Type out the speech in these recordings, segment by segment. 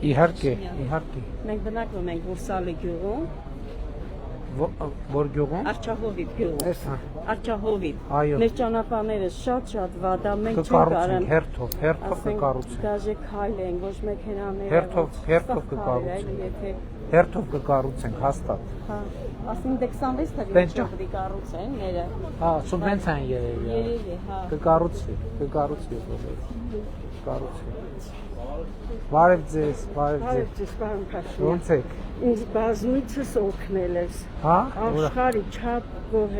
Իհարկե, իհարկե։ Մենք բնակվում ենք Ուրսալի գյուղում, Որ գյուղում։ Արչահովիտ գյուղում։ Արչահովիտ։ Այո։ Մեր ճանապարհները շատ վատ է, մենք չենք Կկառուցենք հերթով կկառուցենք։ Դաժե քայլ են, ոչ մեքենաներ։ Հերթով կկառուցենք։ Հերթով կկառուցենք հաստատ։ Հա, ասում 26 թվականին չպետք է կառուցեն ները։ Հա, սուբվենցիան երևի։ Երևի, հա։ Կկառուցվի։ Բարև ձեզ, բարև ձեզ։ Ոնց եք։ Ինձ բազմիցս օգնել ես։ Հա, Աշխարհի չափ գոհ։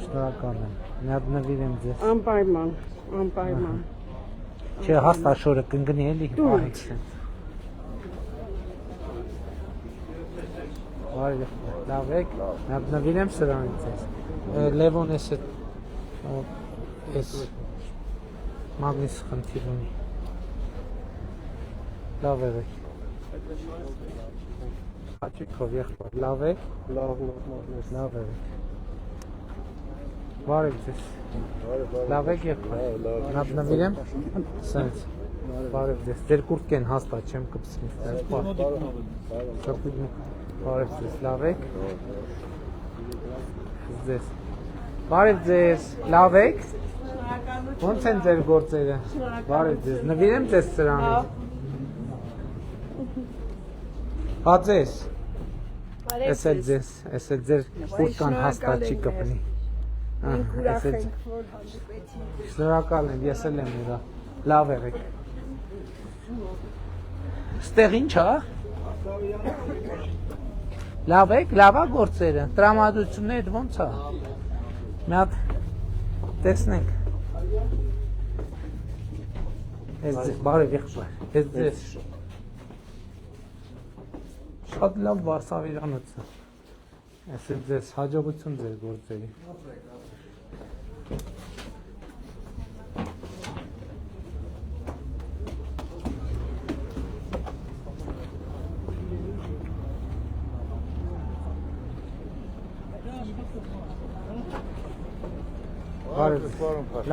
շնորհակալ եմ։ Մի հատ նվիրեմ ձեզ։ Անպայման։ Չէ, հաստ աշորը կընկնի էլի պահեք։ Լավ եք, մի հատ նվիրեմ սրանից ձեզ։ Լևոն էս մագնիս խնդիր ունի։ Լավ եղեք։ Հաճիկով եղբայր, լավ եք։ Լավ եղեք։ Բարև ձեզ։ Լավ եք եղբայր։ Նավ նվիրեմ։ Սենց։ Բարև ձեզ։ Ձեր կուրտքեն հաստատ չեմ կպսնի։ Բարև ձեզ, լավ եք։ Ձեզ։ Բարև ձեզ, լավ եք։ Ոնց են ձեր գործերը։ Բարև ձեզ, նվիրեմ ձեզ սրանից։ Հա ձեզ։ Էս էլ ձեր կուրտքան հաստատ չի կպնի։ Շնորհակալ եմ, ես էլ եմ ուրա։ Լավ եղեք։ Ստեղ ինչ է։ Լավ եք, լավ է գործերը, տրամադրությունները ոնց է։ Մի հատ տեսնենք։ Բարև եղբայր, ես ձեզ։ Շատ լավ վարսավիրանոց է։ Ես ձեզ հաջողություն ձեր գործերի։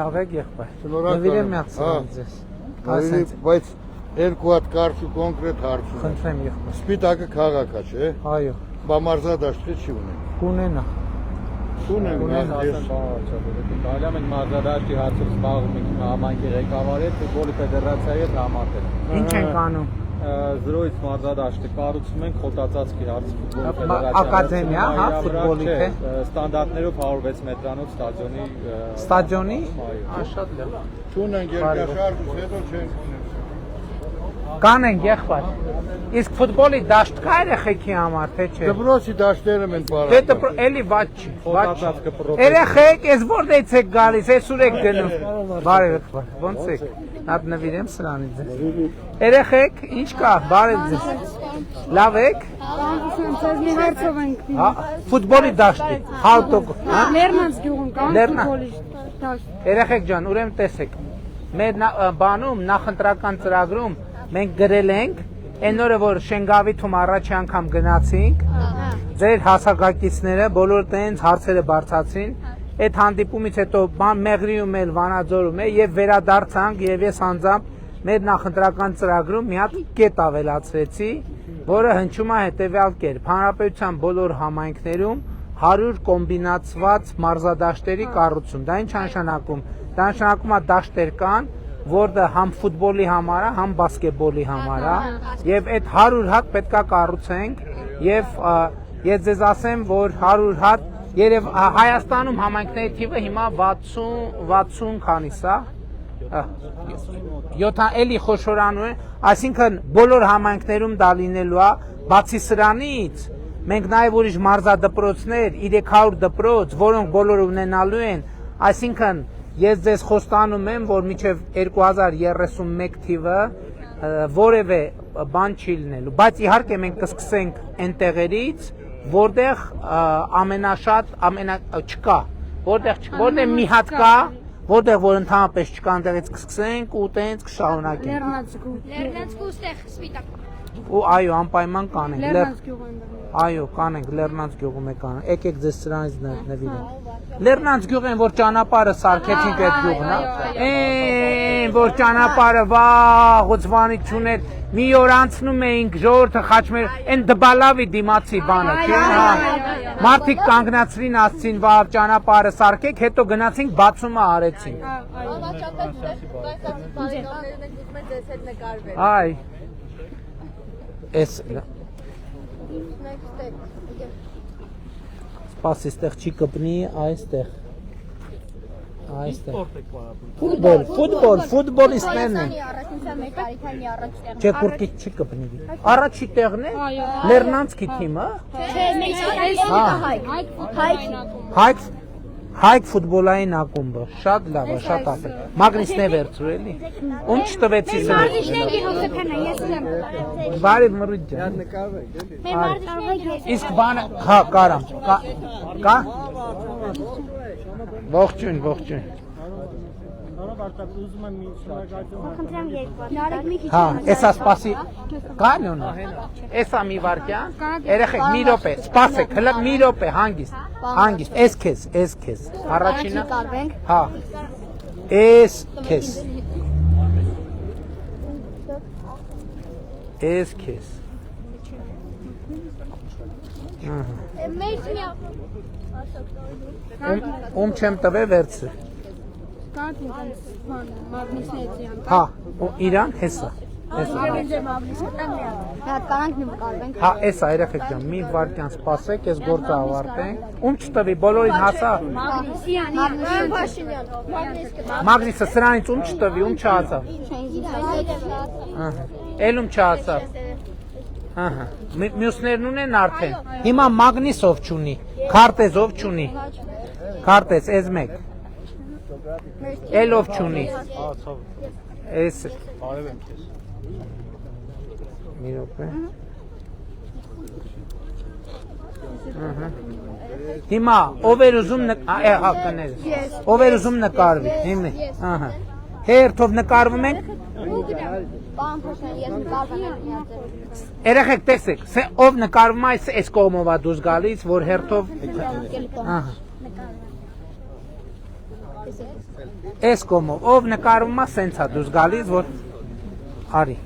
Լավ եք եղբայր։ Նվիրեմ մի հատ սրանից ձեզ։ Բայց երկու հատ կարճ ու կոնկրետ հարց ունեմ։ Խնդրեմ եղբայր։ Սպիտակը քաղաք է, չէ։ Այո։ Բա մարզադաշտը չի ունեն։ Կունենա։ Դալյամ են մարզադաշտի հարցով զբաղվում ենք համայնքի ղեկավարի հետ, ֆուտբոլի ֆեդերացիայի հետ համատեղ։ Ինչ ենք անում։ 0-ից մարզադաշտը կառուցում ենք խոտածածկի հարցը ֆուտբոլի ֆեդերացիայի։ Ակադեմիա, հա, ֆուտբոլի թե։ Ստանդարտներով 106 մետրանոց ստադիոնի։ Ստադիոնի։ Շատ լավ։ Չունենք երկաշարժ, հետո չենք ունեն։ Կանենք եղբայր։ Իսկ ֆուտբոլի դաշտ կա երեխեքի համար, թե չէ։ Դպրոցի դաշտերը են Դե պարապ։ էլի վատ չի։ Երեխեք, ես որտեղից եք գալիս, այսուր եք գնում։ Բարև եղբայր, ոնց եք։ Հատ նվիրեմ սրանից ձեզ։ Երեխեք, ինչ կա, բարև ձեզ։ Լավ եք։ Մի հարցով ենք։ Հա, ֆուտբոլի դաշտի, 100%։ Լերմանց գյուղում կան ֆուտբոլի դաշտ։ Երեխեք ջան, ուրեմն տեսեք։ Մեր բանում նախընտրական ծրագրում մենք գրել ենք, այն օրը որ Շենգավիթում առաջի անգամ գնացինք, ձեր հասակակիցները բոլոր տենց հարցերը բարձրացրին, այդ հանդիպումից հետո Մեղրիում էլ Վանաձորում է եւ վերադարձանք եւ ես անձամբ մեր նախընտրական ծրագրում մի հատ կետ ավելացրեցի, որը հնչում է հետեւյալ կերպ. Հանրապետության բոլոր համայնքներում 100 կոմբինացված մարզադաշտերի կառուցում։ Դա ինչ նշանակում։ Դա նշանակում է դաշտեր կան, որը համ ֆուտբոլի համար է, համ բասկետբոլի համար է, եւ այդ 100 հատ պետքա կառուցենք եւ ես ձեզ ասեմ, որ 100 հատ երև Հայաստանում համայնքների թիվը հիմա 60 քանիս է, Էլի խոշորանում է, այսինքն բոլոր համայնքներում դա լինելու է, բացի սրանից մենք նաև ուրիշ մարզադպրոցներ, 300 դպրոց, որոնք բոլորը ունենալու են, այսինքն ես ձեզ խոստանում եմ, որ մինչև 2031 թիվը որևէ բան չի լինելու, բայց իհարկե մենք կսկսենք այնտեղերից, որտեղ ամենաշատ չկա, որտեղ մի հատ կա, որտեղ որ ընդհանրապես չկա, այնտեղից կսկսենք ու տենց կշարունակենք։ Լեռնանցքու ստեղ սպիտակ։ Ու այո, անպայման կանենք։ Այո, կանենք, Լեռնանց գյուղում է կանենք։ Եկեք ձեզ սրանից նվիրենք։ Լեռնանց գյուղն որ ճանապարհը սարքեցինք այդ գյուղն, որ ճանապարհը վաղուց վանի չուներ, մի օր անցնում էինք ժողովուրդը խաչմեր, այն դբալավի դիմացի բանը, չէ՞, հա։ Մարդիկ կանգնացրին, ասցին, վաղ ճանապարհը սարքեք, հետո գնացինք բացումը արեցինք։ Այ Էս Սպասի, ստեղ չի կպնի, այստեղ Ֆուտբոլիստներն են Չէ, կուրկից չի կպնի Առաջի տեղն է, Լեռնանցքի թիմը Հայք ֆուտբոլային ակումբը, շատ լավ է, շատ ապել Մագնիսն է վերցրու էլի Ում չտվեցի սրել Բարի մռիտ ջան Իսկ բանը, հա, կարամ Կա Ողջույն Հա, էսա սպասի Կանյոնը Էսա մի վարկյան Երեխեք, մի ռոպե, սպասեք, հլը մի ռոպե, հանգիստ Էս քեզ Առաջինը Հա Էս քեզ Ում չեմ տվե վերցր Հա, իրան հեսա Հա, էսա երեխեք ջան, մի վարկյան սպասեք, ես գործը ավարտենք Ում չտվի, բոլորին հասա Մագնիսը սրանից ում չտվի, ում չհասավ Էլ ում չհասավ Մյուսներն ունեն արդեն Հիմա Մագնիսով չունի, քարտեզով չունի Քարտեզ, էզ մեկ Էլով չունի Էս Մի ռոպե Հիմա ով էր ուզում Ով էր ուզում նկարվի Հերթով նկարվում ենք Երեխեք տեսեք Ով նկարվում է այս կողմով է դուրս գալիս Որ հերթով Այս կողմով Ով նկարվում է սենց է դուրս գալիս Որ Արի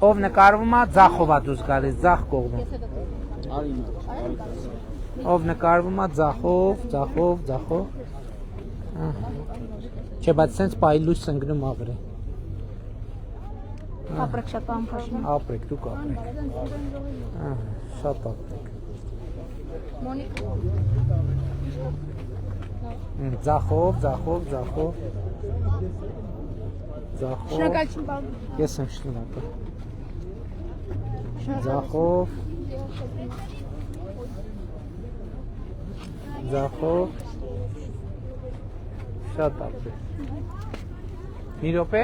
Ով նկարվում է ձախով է դուրս գալիս Ձախ կողմով Ով նկարվում է ձախով Չէ, բայց սենց պայլույս ընգնում աղրի Ապրեք շատ պամփաշին Ապրեք, դուք ապրեք Շատ ապրեք Ձախով Շնորհակալություն բան Ես եմ շնորհակալ Ձախով Շատ ապրեք Մի րոպե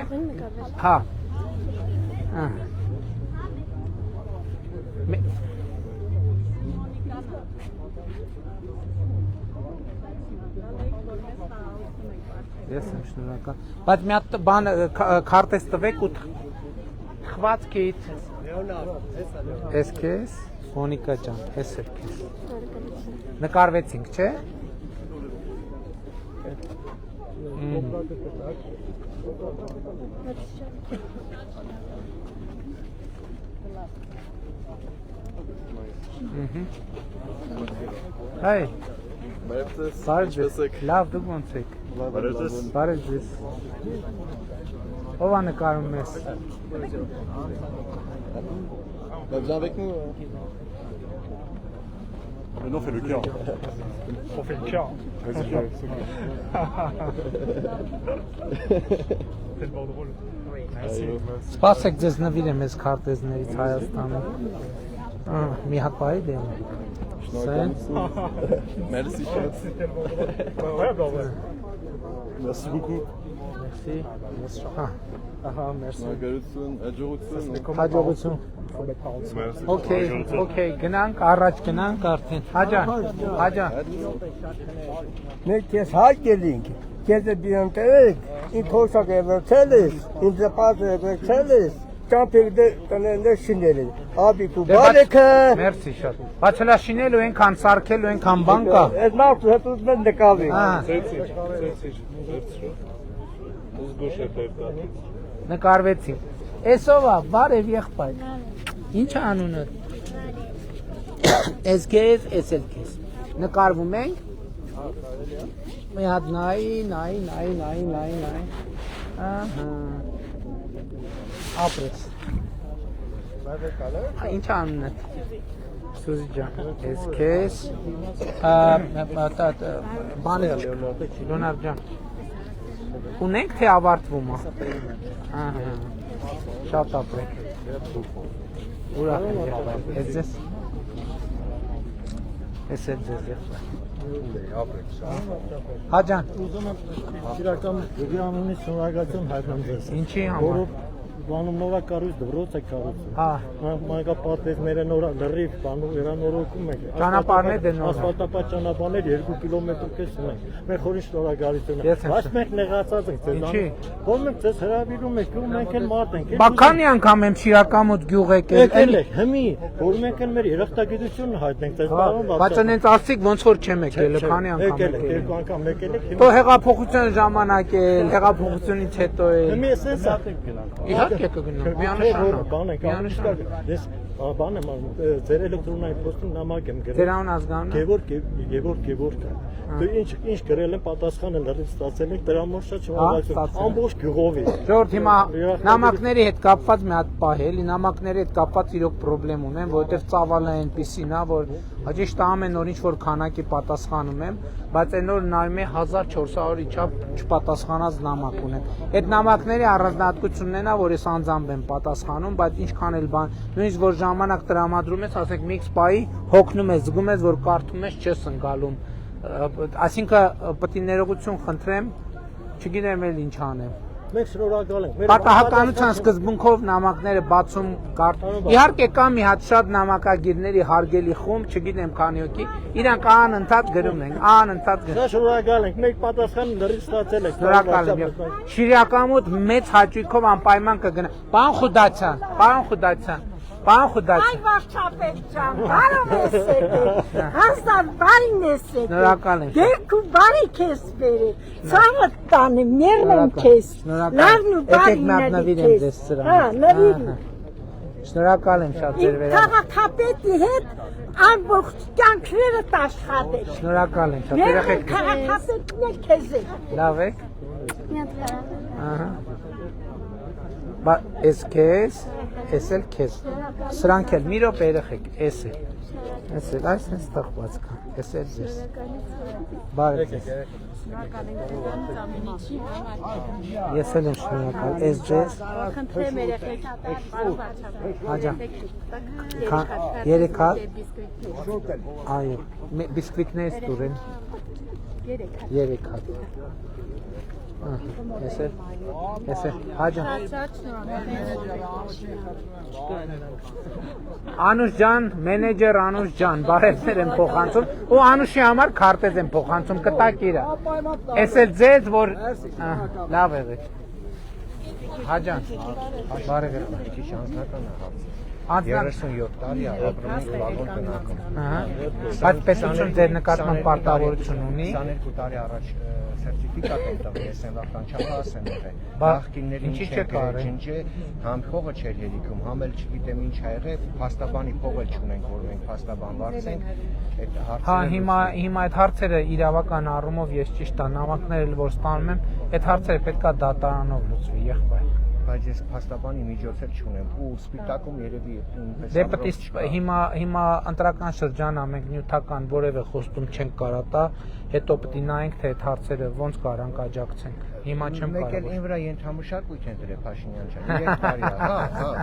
Հա Ես եմ շնորհակալ Բայց մի հատ բան քարտեզ տվեք ու թխվածքից Էս քեզ Մոնիկա ջան, էս էր քեզ Նկարվեցինք, չէ Հայ Լավ դուք ոնց եք Բարև ձեզ Ով է նկարում ես Avec nous Maintenant, on fait le quart. On fait le quart. Vas-y, c'est tellement drôle. Merci. Սպասեք ձեզ նվիրեմ ես քարտեզներից Հայաստանում։ Մի հատ բայ դեմ։ Merci, chef. Ouais, bah ouais. Merci beaucoup. Merci. Ահա, merci։ Մարգարություն, աջողություն։ Հաջողություն։ Okay, գնանք առաջ գնանք արդեն։ Հաջան։ Մենք քեզ հարկ էլինք, քեզ դիան տերեք, ինձ հոսակ է վերցել ես, ինձ պազ է վերցել ես, ճամփիկ տնելը շինել ես, աբիկու բարեքը։ Մերսի շատ։ Բայց հլա շինելու ենքան սարքելու ենքան բան կա։ Այդ մարդը հետո մենք նկավի։ Նկարվեցի։ Էսովա, բարև եղբայր։ Ինչ անունը։ Ես քեզ, ես էլ քեզ։ Նկարվում ենք։ Մի հատ նայի։ Ահա։ Ապրես։ Ինչ անունը։ Սուզի ջան, ես քեզ։ Բաներ Լեոնարդ ջան։ Ունենք թե ավարտվում է։ Ահա։ Շատ ապրեք։ Ուրախ եմ եղբայր։ Ես ձեզ։ Ես էլ ձեզ եղբայր։ Հաջան։ Ուզում եմ իրական դեպի անունից շնորհակալություն հայտնեմ ձեզ։ Ինչի համար։ Բանում նորա կառույց դրոց է կառուցում։ Հա։ Մանկապարտեզները նորա լրիվ բանում վերանորոգում ենք։ Ճանապարհներ դե նոր։ Ասֆալտապատ ճանապարհներ 2 կիլոմետր կես ունենք։ Մենք խորին շնորհակալություն ենք։ Բայց մենք նեղացած ենք ձեզ։ Ինչի։ Որ մենք ձեզ հրավիրում ենք, ու մենք էլ մարդ ենք։ Բականի անգամ եմ Շիրակամուտ գյուղ եկել։ Եկել եք, հմի, որ մենք էլ մեր երախտագիտությունը հայտնենք ձեզ բարոն բացա։ Բայց այնց ասիկ ոնց որ չեմ եկել, քանի անգամ եկել եք, երկու անգամ եկել եք։ Դու հեղափոխության ժամանակ էլ, հեղափոխությունից հետո էլ։ Հմի էսենց ատենք գնանք։ Իհարկե կգնամ, միանշանակ։ Բան ենք, ես բան եմ ձեր էլեկտրոնային պոստում նամակ եմ գրել։ Ձեր անուն ազգանունը։ Գևորգ։ Դու ինչ գրել եմ պատասխանը լրիվ ստացել եք, դրա համար շատ շնորհակալություն։ Ամբողջ գյուղովի։ Ժողովուրդ հիմա նամակների հետ կապված մի հատ պահ էլի, նամակների հետ կապված իրոք խնդրեմ ունեմ, որովհետև ծավալը այնպեսին է, որ հաջիշտ ամեն օր ինչ որ քանակի պատասխանում եմ, բայց այն օր նայում եմ 1400-ի չափ չպատասխանած նամակ ունեմ։ Այդ նամակների առանձնահատկությունն է, որ ես անձամբ եմ պատասխանում, բայց ինչքան էլ բան, նույնիսկ որ ժամանակ տրամադրում ես, ասենք մի քսպայի հոգնում ես, զգում ես, որ կարդում ես, չես ընկալում։ Այսինքն պետք է ներողություն խնդրեմ, չգիտեմ էլ ինչ անեմ։ Մենք շնորհակալ ենք։ Պատահականության սկզբունքով նամակները բացում կարդում։ Իհարկե կա մի հատ շատ նամակագիրների հարգելի խումբ, չգիտեմ քանի հոգի, իրանք անընդհատ գրում են, անընդհատ գրում։ Շատ շնորհակալ ենք։ Մենք պատասխանը լրիվ ստացել ենք։ Շնորհակալ եմ։ Շիրակամուտ մեծ հաճույքով անպայման կգնա։ Պարոն Խուդացյան։ Ay վարչապետ ջան, բարով ես եկել, հաստատ բարին ես եկել, Շնորհակալ եմ։ դերք ու բարի քեզ բերի, ցավը տանը, մերնեմ քեզ, լավն ու բարին նվիրեմ ձեզ սրան։ Հա, նվիրի։ Շնորհակալ եմ շատ ձեր Իմ վերաբերյալ։ քաղաքապետի հետ ամբողջ կյանքները տաշխատել։ Շնորհակալ եմ շատ Մեր երեխեք։ քաղաքապետն է քեզ է։ Լավ եք։ Ահա։ Ես քեզ, ես էլ քեզ։ Սրանք էլ մի րոպե երեխեք, ես էլ։ Ես էլ այսպես տխված կա։ Ես էլ ձեզ։ Բարև ձեզ։ Ես էլ եմ շնորհակալ։ Ես ձեզ։ Խնդրեմ երեխեք, Հաջա։ 3 հատ։ Այո, բիսկվիտներից տուրեն։ 3 հատ։ Ես էլ հաջա։ Անուշ ջան, մենեջեր Անուշ ջան, բարևներ եմ փոխանցում ու Անուշի համար քարտեզ եմ փոխանցում, կտակ իրա։ Ես էլ ձեզ որ լավ եղեք։ Հաջան։ Բարև եղեք։ Ճիշտ անձնական է հարցը։ 37 տարի ապրում ենք վագոն տնակում։ Բայց պետություն ձեր նկատմամբ պարտավորություն ունի։ 22 տարի առաջ սերտիֆիկատ եմ տվել, ես եմ վախտանչախաս եմ եղել։ Ինչի՞ չեք արել։ Ջինջը համ փողը չէր երիքում, համ էլ չգիտեմ ինչ ա եղել, փաստաբանի փող էլ չունենք, որ մենք փաստաբան վարձենք։ Այդ Հա, հարցերը հիմա այդ հարցերը իրավական առումով ես ճիշտ եմ, նամակներ էլ որ ստանում եմ, այդ հարցերը պետքա դատարանով լուծվի, եղբայր։ բայց ես փաստաբանի միջոց էլ չունեմ ու սպիտակում երևի ինքս Դե պետք է հիմա ընտրական շրջան ամենք նյութական որևէ խոստում չենք կարա տա, հետո պետք է նայենք թե այդ հարցերը ոնց կարանք աջակցենք։ Հիմա չեմ Մեկ էլ կարող։ ին վրա ենթամշակույթ են դրել Փաշինյան ջան։ 3 տարի է, հա։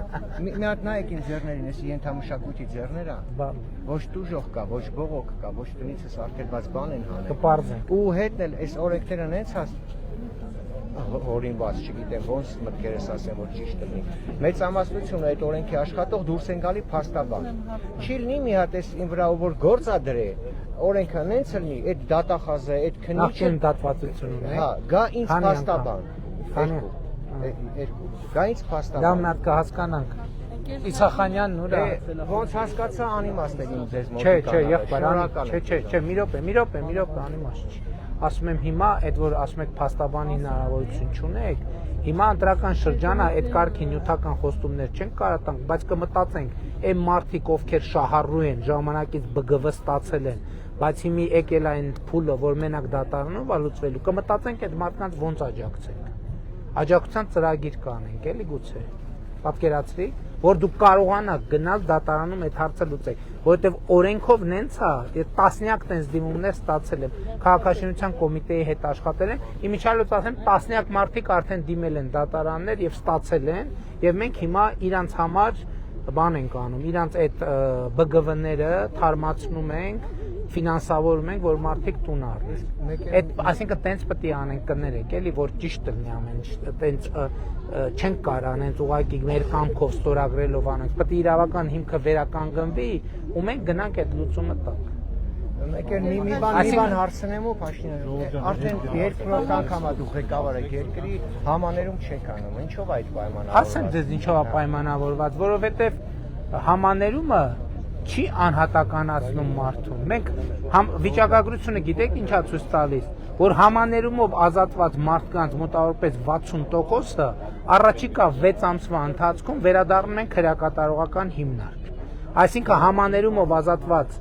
Մի հատ նայեք իմ ձեռներին, էս ենթամշակույթի ձեռներ է։ Ոչ դուժող կա, ոչ բողոք կա, ոչ տնիցս արգելված բան են հանել։ Կպարզենք։ Ու հետն էլ այս օրենքները նենց օրինված, չգիտեմ ոնց մտքերս ասեմ որ ճիշտ լինի։ Մեծամասնությունը այդ օրենքի աշխատող դուրս են գալի փաստաբան։ Չի լինի մի հատ էս ին վրա որ գործ է դրել, օրենքը նենց լինի, այդ դատախազը, այդ քննիչը Նախքին դատվածություն ունի։ Հա, գա ինձ փաստաբան։ Երկու։ Գա ինձ Դա փաստաբան։ մի հատ կհասկանանք։ Իսախանյանն ուրա։ Ոնց հասկացա անիմաստ է իմ ձեզ Չէ, մոտիկան։ եղբայր, չէ, մի րոպե, անիմաստ չի։ Ասում եմ հիմա այդ որ ասում եք փաստաբանի հնարավորություն չունեք, հիմա ընտրական շրջանը այդ կարգի նյութական խոստումներ չեն կարող տանք, բայց կմտածենք այն մարդիկ ովքեր շահառու են, ժամանակից ԲԳՎ ստացել են, բայց հիմի եկել այն փուլը, որ մենակ դատարանով է լուծվելու, կմտածենք այդ մարդկանց ոնց աջակցենք։ Աջակցության ծրագիր կանենք, էլի գուցե։ Պատկերացրի, որ դուք կարողանաք գնալ դատարանում այդ հարցը լուծեք, որովհետև օրենքով նենց է, տասնյակ տենց դիմումներ ստացել եմ, քաղաքաշինության կոմիտեի հետ աշխատել եմ, իմիջիալոց ասեմ, տասնյակ մարդիկ արդեն դիմել են դատարաններ եւ ստացել են, եւ մենք հիմա իրանց համար բան ենք անում, իրանց այդ ԲԳՎ-ները թարմացնում ենք, ֆինանսավորում ենք, որ մարդիկ տուն առնեն։ Այդ այսինքն տենց պետք է անենք կներեք, էլի որ ճիշտ լինի ամեն ինչ, տենց չենք կարող անենք ուղղակի մեր կամքով ստորագրելով անենք, պետք է իրավական հիմքը վերականգնվի ու մենք գնանք այդ լուծումը տանք։ Մեկ էլ մի բան հարցնեմ ու Փաշինյան, արդեն երկրորդ անգամ է դուք ղեկավար եք երկրի, համաներում չեք անում, ինչով այդ պայմանավորված։ Ասեմ ձեզ ինչով է պայմանավորված, որովհետև համաներումը չի անհատականացնում մարդուն։ Մենք վիճակագրությունը գիտեք ինչա ցույց տալիս, որ համաներումով ազատված մարդկանց մոտավորապես 60%-ը առաջիկա 6 ամսվա ընթացքում վերադառնում են քրեակատարողական հիմնարկ։ Այսինքն համաներումով ազատված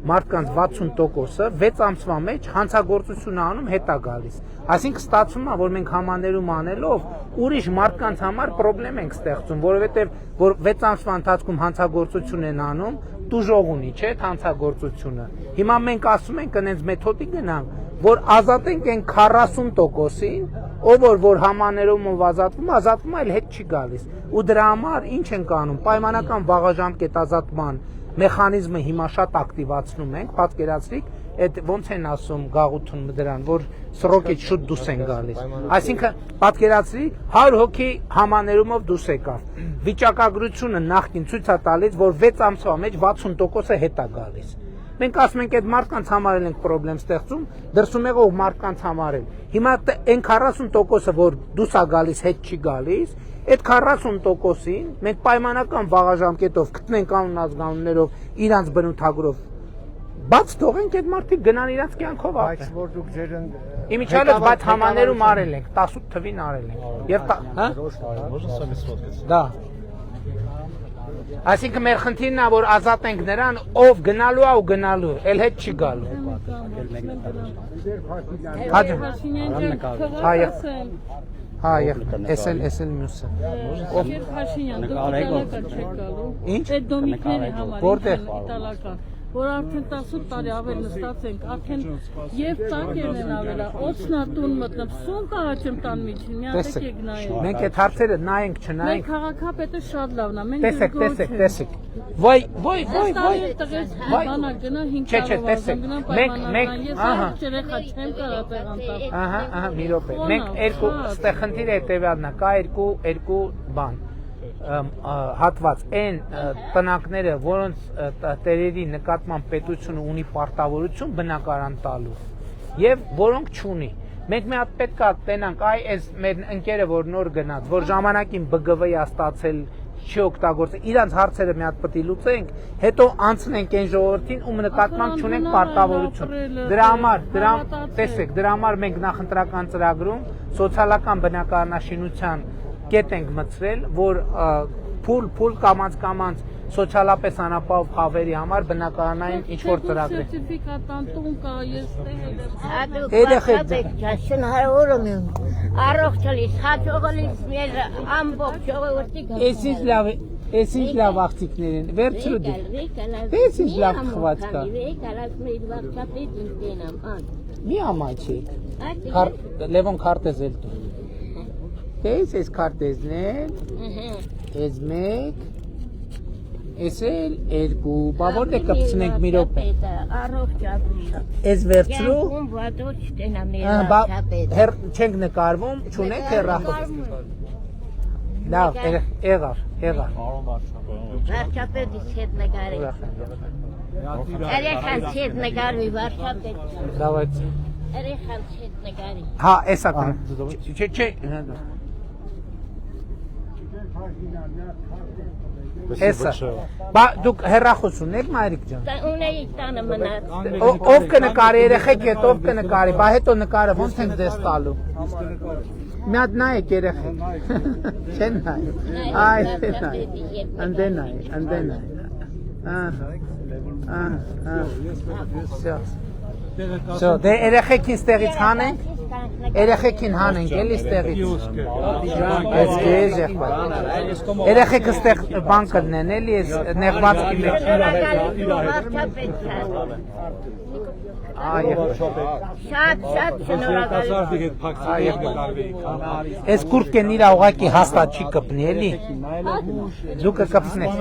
մարդկանց 60%-ը 6 ամսվա մեջ հանցագործություն անում հետա գալիս։ Այսինքն ստացվում է, որ մենք համաներում անելով ուրիշ մարդկանց համար խնդրեմ ենք ստեղծում, որովհետև որ 6 ամսվա ընթացքում հանցագործություն են անում, դուժող ունի, չէ՞, հանցագործությունը։ Հիմա մենք ասում ենք այնց մեթոդի գնանք, որ ազատենք այն 40%-ին, ով որ համաներումով ազատվում, այլ հետ չի գալիս։ Ու դրա համար ինչ ենք անում, պայմանական վաղաժամկետ ազատման մեխանիզմը հիմա շատ ակտիվացնում ենք, պատկերացրիք, այդ ոնց են ասում գաղութուն դրան, որ սրոկից շուտ դուրս են գալիս։ Այսինքն պատկերացրի 100 հոգի համաներումով դուրս եկավ։ Վիճակագրությունը նախքին ցույց է տալիս, որ 6 ամսվա մեջ 60%-ը հետ է գալիս։ Մենք ասում ենք այդ մարդկանց համար ենք խնդրեմ ստեղծում, դրսում եղող մարդկանց համար էլ։ Հիմա այն 40%-ը, որ դուրս է գալիս, հետ չի գալիս, այդ 40%-ին մենք պայմանական վաղաժամկետով գտնենք կանոն ազգանուններով իրանց բնութագրով բաց թողենք այդ մարդիկ գնան իրանց կյանքով ապրեն։ Բայց որ դուք ձեր Իմիջիալոց բայց համաներում արել ենք, 18 թվին արել ենք։ Եվ հա? Դա Այսինքն մեր խնդիրն է, որ ազատենք նրան, ով գնալու է ու գնալու, էլ հետ չի գալու։ Հա, էսել մյուսը։ Ով Փաշինյան, դուք իտալական չեք գալու։ Ինչ? Այդ դոմիկների համար Որտեղ? իտալական, որ արդեն 18 տարի ավել նստած ենք, արդեն եւ տակերն են ավելա, օծնատուն մտնեմ, սուն կարաչեմ տան միջին, մի հատ եք նայեք։ Մենք այդ հարցերը նայենք, Մեր չնայենք։ քաղաքապետը շատ լավն է, մենք Տեսեք։ Ոյ։ տղես բանա գնա 500 գնա պայմանական, ես այլ երեխա չեմ կարող տեղանտալ։ Ահա, մի րոպե։ Մենք երկու ստեղ խնդիրը հետեւյալն է, կա երկու բան հատված այն տնակները, որոնց տերերի նկատմամբ պետությունը ունի պարտավորություն բնակարան տալու եւ որոնք չունի։ Մենք մի հատ պետք է տենանք, այս մեր ընկերը որ նոր գնաց, որ ժամանակին ԲԳՎ-ի է ստացել, չի օգտագործել, իրանց հարցերը մի հատ պետք է լուծենք, հետո անցնենք այն ժողովրդին, ում նկատմամբ չունենք պարտավորություն։ Դրա համար մենք նախընտրական ծրագրում սոցիալական բնակարանաշինության կետ ենք մտցրել, որ փուլ կամած սոցիալապես անապահով խավերի համար բնակարանային ինչ-որ ծրագրեր։ Սերտիֆիկատ տուն կա, ես Երեխեք Առողջալիս, հաջողալիս մեր ամբողջ ժողովրդի Էսինչ լավ է, էսինչ լավ աղջիկներ են, վերցրու դու։ Էս ինչ լավ թխված կա։ Մի ամաչեք։ Լևոն քարտեզ էլ դու։ Էս քարտեզն էլ։ Էս մեկ։ Էս էլ երկու։ Բա որտե կպցնենք մի րոպե։ Առողջալիս։ Էս վերցրու։ Վատոց տենամի Բա չենք նկարվում, չունենք հեռախոս։ Լավ, եղավ։ Վարչապետից հետ նկարի։ Երեխանց հետ նկարվի վարչապետ։ Давайте։ Երեխանց հետ նկարի։ Հա, էսա կան։ Չէ։ Էսա։ Բա դուք հեռախոս ունեք, մայրիկ ջան։ Ունեի տանը մնաց։ Ով կնկարի երեխեք հետ, ով կնկարի, բա հետո նկարը ոնց ենք դες տալու։ Մի հատ նայեք երեխեք։ Չեն նայ։ Այ նայ։ Անդե նայ։ Всё, դե երեխեքին ստեղից հանենք։ Երեխեքին հանենք, էլի ստեղից։ Այս դեզ եղբայր։ Երեխեքը ստեղ բան կդնեն, էլի այս նեղվածքի մեջ։ Շատ շնորհակալ։ Այս կուրտքեն իրա ուղակի հաստատ չի կպնի, էլի։ Դու կկպցնես։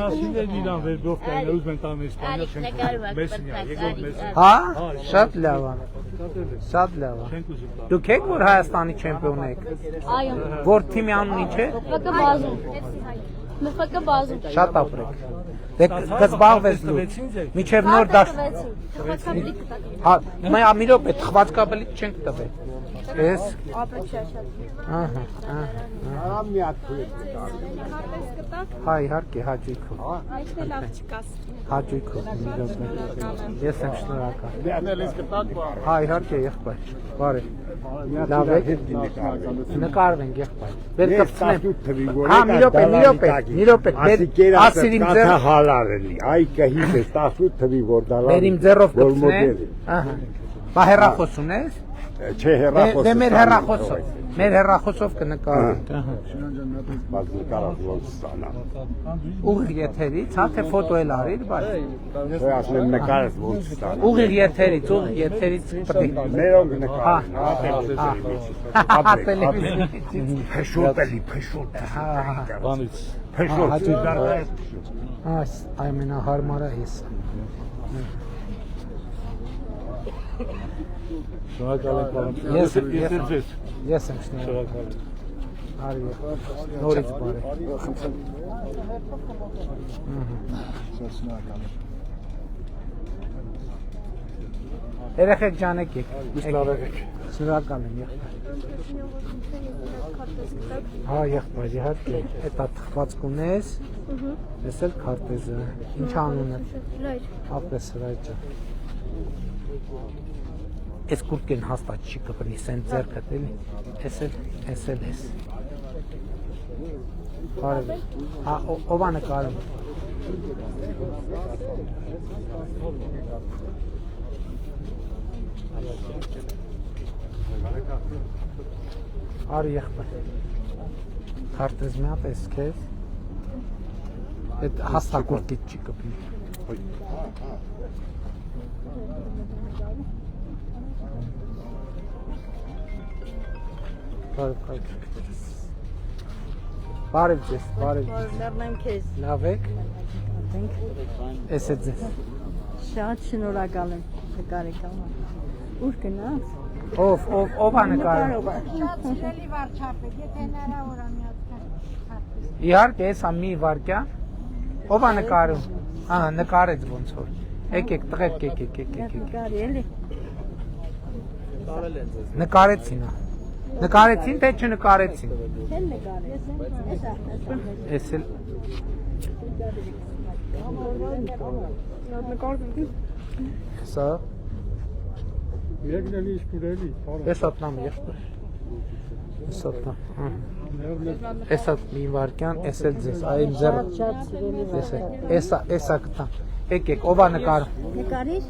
Հա, շատ լավ է։ Շատ լավ է։ Դուք եք որ Հայաստանի չեմպիոն եք։ Այո։ Որ թիմի անունի չէ։ ՄՖԿ բազում։ ՄՖԿ բազում։ Շատ ապրեք։ Դե կզբաղվես դու։ Միջև նոր դաշ։ Խվածքաբլիկ կտակ։ Հա, մի րոպե թխվածքաբլիկ չենք տվել։ Էս։ Ապրեք շատ։ Ահա։ Մի հատ քույր։ Հա, իհարկե, հաճույքով։ Այդն էլ աղջկաս։ Հաճույքով, մի րոպե։ Ես եմ շնորհակալ։ Դեռ կտակ բար։ Հա, իհարկե, եղբայր։ Բարի։ Լավ եք։ Նկարվենք եղբայր։ Բեր կպցնեմ։ Հա, մի րոպե։ Ասիրիմ ձեր հալարելի։ Այ կհիս է 18 թվի որ դալա։ Բերիմ ձեռով կպցնեմ։ Ահա։ Բա հեռախոս ունես։ Չէ հեռախոս։ Դե մեր հեռախոսով։ Մեր հեռախոսով կնկարենք։ Ահա։ Ուղիղ եթերից, հա թե ֆոտո էլ արիր, բայց։ Չէ, ասեմ նկարես ոնց ստանա։ Ուղիղ եթերից պետք։ Մերոնք նկար։ Հա, տելևիզիոնից։ Փեշոտելի։ Բանից։ Փեշոտ։ Այս ամենահարմարը էս։ Ես եմ շնորհակալ։ Արի, նորից բարի։ Երեխեք ջանեք եք։ Շնորհակալ եմ եղբայր։ Հա, եղբայր, իհարկե, էտա թխվածք ունես։ Ես էլ քարտեզը։ Ինչ անունը։ Ապրես Հրայր ջան։ Այս կուրտքեն հաստատ չի կպնի, սեն ձերքդ էլի, ես էլ ես։ Բարև, հա, ով է նկարում։ Արի եղբայր, քարտեզ մի հատ ես քեզ, էդ հաստատ կուրտքիդ չի կպնի։ Բարև ձեզ, բարև ձեզ։ Լեռնեմ քեզ։ Լավ եք։ Էս է ձեզ։ Շատ շնորհակալ եմ նկարի կամա։ Ուր գնաց։ Ով է նկարում։ Շատ սիրելի վարչապետ, եթե հնարավոր է մի հատ քարտեզ։ Իհարկե, էս մի վարկյան։ Ով է նկարում։ Ահա, նկարեց ոնց որ։ Եկեք, տղերք, եկեք։ Նկարի էլի։ Նկարեցին, հա։ Նկարեցին, թե չնկարեցին։ Չեն նկարել։ Էս էլ Սա Եկնել ինչ կուրելի։ Էս ատնամ եղբայր։ Էս ատնամ։ Էս at մի վարկյան, էս էլ ձեզ, այ իմ ձեռը։ Շատ սիրելի։ Էսա կտամ։ Եկեք, ով է նկարում։ Նկարիր։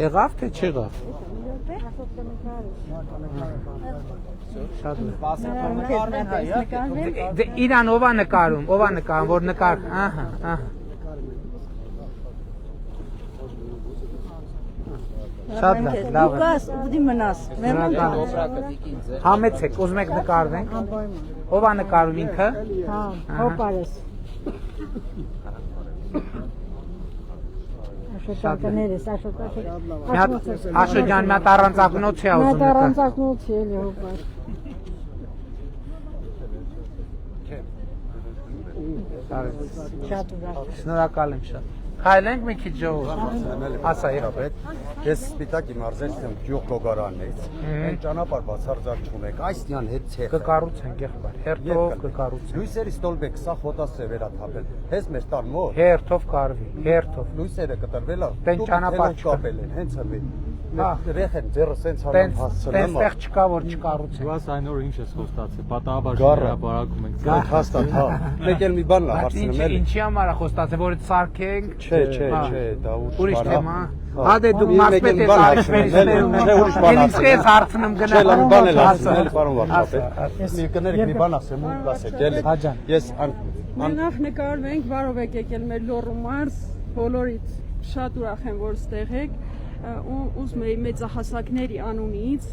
Եղավ թե չեղավ։ Շատ լավ։ Իրան ով է նկարում, որ նկար, ահա, ահա։ Շատ լավ, լավ։ Լուկաս, ուդի մնաս։ Համեցեք, ուզում եք նկարվենք։ Ով է նկարում ինքը։ Հա, հոպարես։ Աշոտականերս, Աշոտ ջան, մի հատ առանձակնոց է ուզում նկար։ առանձակնոց էլի հոպար։ Շատ ուրախ։ Շնորհակալ եմ շատ։ Քայլենք մի քիչ ժողով։ Ասա եղավ։ Ես Սպիտակի մարզերից եմ գյուղ Գոգարանից։ Այն ճանապարհ բացարձակ չունենք։ Այսնյան հետ ցեխ։ Կկառուցենք եղբայր։ Հերթով կկառուցենք։ Լույսերի ստոլբեք սա խոտասե վերաթափել։ Հենց մեր տան մոտ։ Հերթով կարվի, հերթով։ Լույսերը կտրվել է։ Տեն ճանապարհ կապել են, հենց հəmի։ Ռեխեն ձեռը սենց հարամ հասցրել։ Տենստեղ չկա որ չկառուցենք։ Դու այս այն օր ինչ ես խոստացել, պատահաբար շրջապարակում ենք։ Հաստատ, հա։ Մեկ էլ մի բան լա հարցնում եմ։ Ինչի համար է խոստացել, որ սարքենք։ Չէ, դա ուրիշ թեմա։ Հա դե դուք մասպետ եք արշվերիստերում։ Ինձ քեզ հարցնում գնա։ Չէ, մի բան էլ ասել, պարոն վարչապետ։ Մի կներեք մի բան ասեմ ու ասեք, էլի։ Ես Նախ նկարվենք, բարով եք եկել մեր Լոռու մարզ, բոլորից շատ ուրախ եմ, որ ստեղ եք։ Ուզում եի մեծահասակների անունից,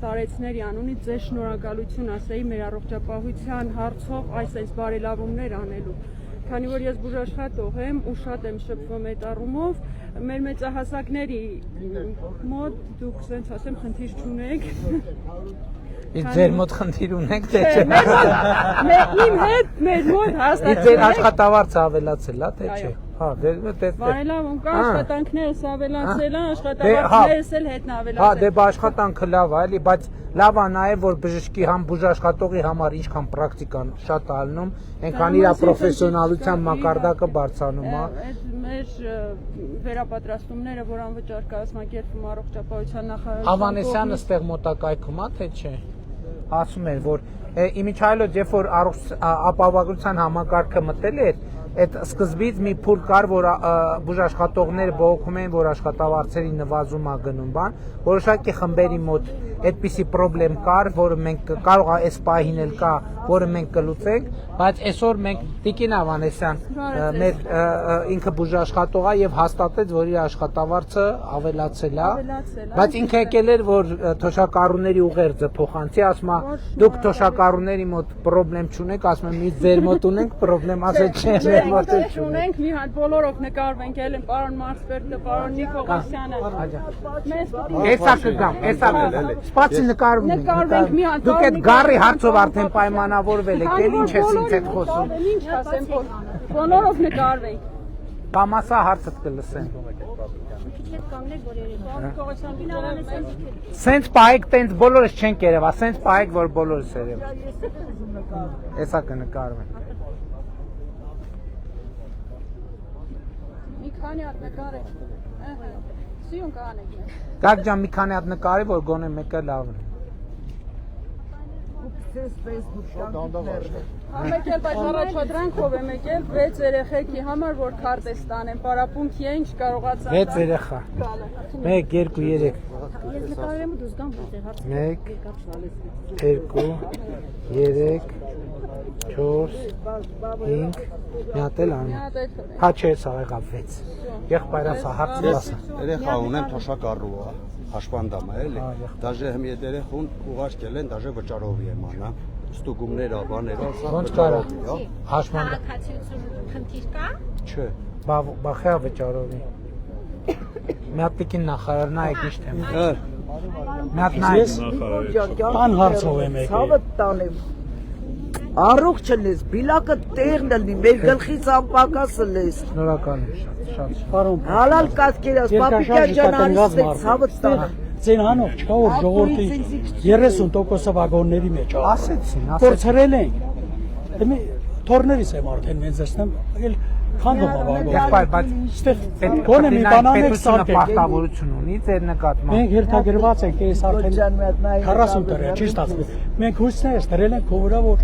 տարեցների անունից ձեզ շնորհակալություն ասեի մեր առողջապահության հարցով այս բարելավումներ անելու։ Քանի որ ես բուժաշխատող եմ ու շատ եմ շփվում այդ առումով, մեր մեծահասակների մոտ դուք ասենց ասեմ խնդիր չունեք։ Իսկ ձեր մոտ խնդիր ունեք թե չէ։ Իմ հետ մեր մոտ հաստատ։ Ձեր աշխատավարձը ավելացել է թե չէ։ Հա, դե բարելավում կա, աշխատանքներս ավելացել են, աշխատավարձներս էլ հետն ավելացել։ Հա, դե աշխատանքը լավ է, էլի, բայց լավ է նաև որ բժշկի համ բուժաշխատողի համար ինչքան պրակտիկան շատ է ալնում, այնքան իր պրոֆեսիոնալության մակարդակը բարձրանում է։ Մեր վերապատրաստումները, որ անվճար կազմակերպում առողջապահության նախարարության։ Ավանեսյանը ստեղ մոտակայքում է թե չէ։ Ասում էր որ իմիջայլոց երբ որ ապահովագրության համակարգը մտել էր, այդ սկզբից մի փուլ կար, որ բուժաշխատողները բողոքում էին, որ աշխատավարձերի նվազում է գնում բան, որոշակի խմբերի մոտ այդպիսի խնդրեմ կար, որը մենք կարող է այս պահին էլ կա, որը մենք կլուծենք, բայց այսօր մենք Տիկին Ավանեսյան մեր ինքը բուժաշխատող է եւ հաստատեց, որ իր աշխատավարձը ավելացել է, բայց ինքը եկել էր, որ թոշակառուների ուղերձը փոխանցի, ասում է դուք թոշակառուների մոտ խնդրեմ չունեք, ասում եմ մի ձեր մոտ ունենք խնդրեմ, ասել չէ։ Ունենք մի հատ բոլորով նկարվենք, էլ են պարոն Մարսպերտը, պարոն Նիկողոսյանը։ Էսա կգամ, էսա սպացի նկարվում ենք։ Դուք այդ գարի հարցով արդեն պայմանավորվել եք, էլ ինչ ես ինձ հետ խոսում։ Ինչ ասեմ, բոլորով նկարվենք։ Կամ ասա հարցդ կլսեն։ Սենց պահեք, տենց բոլորս չենք երևա, սենց պահեք, որ բոլորս երևա։ Էսա կնկարվենք։ Մի քանի հատ նկարեք։ Սյուն կանեք։ Գակ ջան մի քանի հատ նկարի, որ գոնե մեկը լավն է։ Մեկ էլ բայց առաջադրանքով եմ եկել 6 երեխեքի համար, որ քարտեզ տանեմ, պարապունքի են չկարողացան։ 6 երեխա։ 1, 2, 3։ Ես նկարեմ ու դուս գամ որտեղ հարց։ 1, 2, 3, 4, 5, մի հատ էլ անում։ Հա չէ, սա եղավ 6։ Եղբայրը սա հարցը ասա։ Երեխա ունեմ թոշակառու է, հաշվանդամ է, էլի։ Դաժե հմ երեխուն ուղարկել են, դաժե վճարովի եմ անա։ Ստուգումներ, բաներ, ոնց կարա։ Հաշվանդամ։ Քաղաքացիություն խնդիր կա։ Չէ։ Բախա վճարովի։ Մի հատ տիկին նախարար նայեք ինչ թեմ։ Մի հատ նայեք։ Տան հարցով եմ եկել։ Ցավը տանեմ։ Առողջ ես, բիլակը տեղն լինի, մեր գլխից անպակասը լես։ Շնորհակալ եմ շատ։ Պարոն, Հալալ կասկերած, պապիկյան ջան արիստե, ցավը տանեմ։ Ցենանով չկա որ ժողովրդի 30% վագոնների մեջ է։ Ասեցին, Փորձել ենք։ թորներիս եմ արդեն մեծ դեսնեմ, էլ քանդում Եղբայր, բայց գոնե մի բան անեք պետությունը սարքեք։ պարտավորություն ունի ձեր նկատմամբ։ Մենք հերթագրված ենք այս արդեն 40 տարի, չի ստացվում։ Մենք հույսներս դրել ենք հովրա որ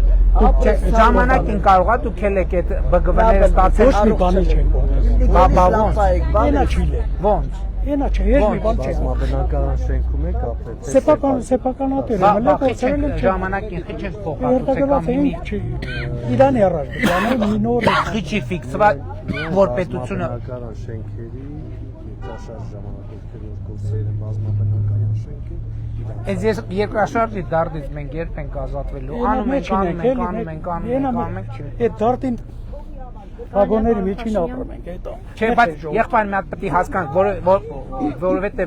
Ժամանակին կարողա դուք եք այդ բգվները ստացել։ ոչ մի բանի չենք ողել։ Բաբա ոնց։ Ենա չի լե։ Ոնց։ Ենա չէ, ես մի բան չեմ։ Բնական շենքում եք ապրել։ Սեփականատեր եմ, լավ փոխել եմ։ Ժամանակին խիչ փոխած Հերթագրված եք չի։ Իրանի առաջ, բանը մի նոր խիչի ֆիքսված որ պետությունը Բնական շենքերի երկրաշարժ ժամանակով գործել են բազմաբնակարան շենքեր։ Այս երկրաշարժի դարդից մենք երբ ենք ազատվելու, անում ենք, Այդ դարտին վագոնների միջին ապրում ենք, այդ։ Չէ, բայց եղբայր մի հատ պետք է հասկանանք, որովհետև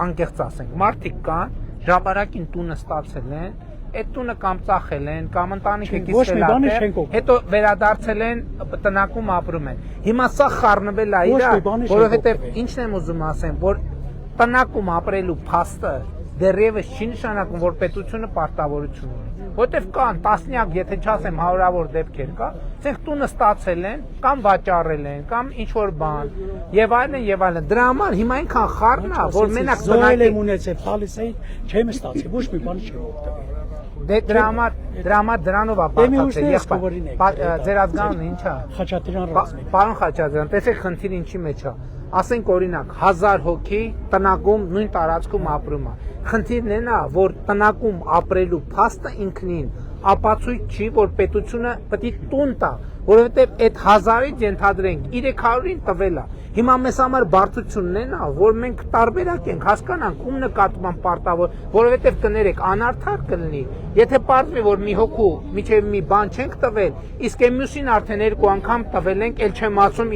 անկեղծ ասենք, մարդիկ կան, ժամանակին տունը ստացել են, այդ տունը կամ ծախել են, կամ ընտանիքը կիսել են, հետո վերադարձել են տնակում ապրում են։ Հիմա սա խառնվել է իրար, որովհետև ինչն եմ ուզում ասեմ, որ տնակում ապրելու փաստը դեռևս չի նշանակում, որ պետությունը պարտավորություն ունի։ Որտեվ կան տասնյակ, եթե չասեմ հարյուրավոր դեպքեր կա, ասենք տունը ստացել են, կամ վաճառել են, կամ ինչ որ բան, եւ այլն եւ այլն։ Դրա համար հիմա այնքան խառն է, որ մենակ զոհել եմ ունեցել, տալիս էի, չեմ ստացի, ոչ մի բան չեմ օգտվել։ Դե դրա համար դրանով է բարձրացել։ Ձեր ազգանունը ի՞նչ է։ Խաչատրյան Ռազմիկ։ Պարոն Խաչատրյան, տեսեք խնդիրը ինչի մեջ է։ Ասենք օրինակ 1000 հոգի տնակում նույն տարածքում ապրում է։ Խնդիրն է նա, որ տնակում ապրելու փաստը ինքնին ապացույց չի, որ պետությունը պետք է տուն տա, որովհետև այդ 1000-ից ենթադրենք 300-ին տվել է։ Հիմա մեզ համար բարդությունն է նա, որ մենք տարբերակ ենք, հասկանանք ում նկատմամբ պարտավոր, որովհետև կներեք անարդար կլինի, եթե պարզվի, որ մի հոգու միջև մի բան չենք տվել, իսկ այն մյուսին արդեն 2 անգամ տվել ենք, ել չեմ ասում